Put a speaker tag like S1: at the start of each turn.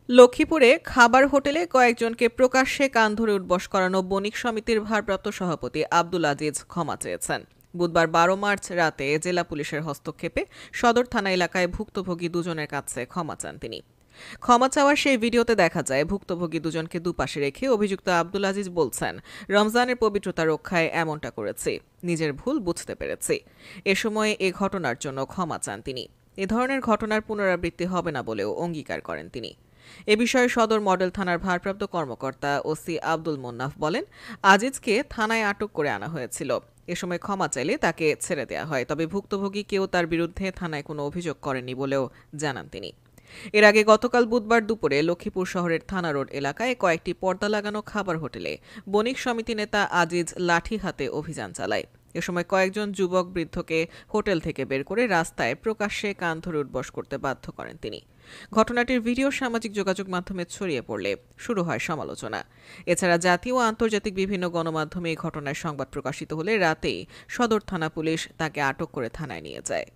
S1: লক্ষ্মীপুরে খাবার হোটেলে কয়েকজনকে প্রকাশ্যে কান ধরে উঠবস করানো বণিক সমিতির ভারপ্রাপ্ত সভাপতি আব্দুল আজিজ ক্ষমা চেয়েছেন। বুধবার ১২ মার্চ রাতে জেলা পুলিশের হস্তক্ষেপে সদর থানা এলাকায় ভুক্তভোগী দুজনের কাছে ক্ষমা চান তিনি। ক্ষমা চাওয়ার সেই ভিডিওতে দেখা যায় ভুক্তভোগী দুজনকে দুপাশে রেখে অভিযুক্ত আব্দুল আজিজ বলছেন, রমজানের পবিত্রতা রক্ষায় এমনটা করেছি, নিজের ভুল বুঝতে পেরেছি। এ সময় এ ঘটনার জন্য ক্ষমা চান তিনি। এ ধরনের ঘটনার পুনরাবৃত্তি হবে না বলেও অঙ্গীকার করেন তিনি। এ বিষয়ে সদর মডেল থানার ভারপ্রাপ্ত কর্মকর্তা ওসি আব্দুল মোন্নাফ বলেন, আজিজকে থানায় আটক করে আনা হয়েছিল। এ সময় ক্ষমা চাইলে তাকে ছেড়ে দেওয়া হয়, তবে ভুক্তভোগী কেউ তার বিরুদ্ধে থানায় কোনো অভিযোগ করেনি বলেও জানান তিনি। এর আগে গতকাল বুধবার দুপুরে লক্ষ্মীপুর শহরের থানা রোড এলাকায় কয়েকটি পর্দা লাগানো খাবার হোটেলে বণিক সমিতি নেতা আজিজ লাঠি হাতে অভিযান চালায়। এ সময় কয়েকজন যুবক বৃদ্ধকে হোটেল থেকে বের করে রাস্তায় প্রকাশ্যে কান ধরে উঠবস করতে বাধ্য করেন তিনি। ঘটনাটির ভিডিও সামাজিক যোগাযোগ মাধ্যমে ছড়িয়ে পড়লে শুরু হয় সমালোচনা। এছাড়া জাতীয় ও আন্তর্জাতিক বিভিন্ন গণমাধ্যমে এই ঘটনার সংবাদ প্রকাশিত হলে রাতেই সদর থানা পুলিশ তাকে আটক করে থানায় নিয়ে যায়।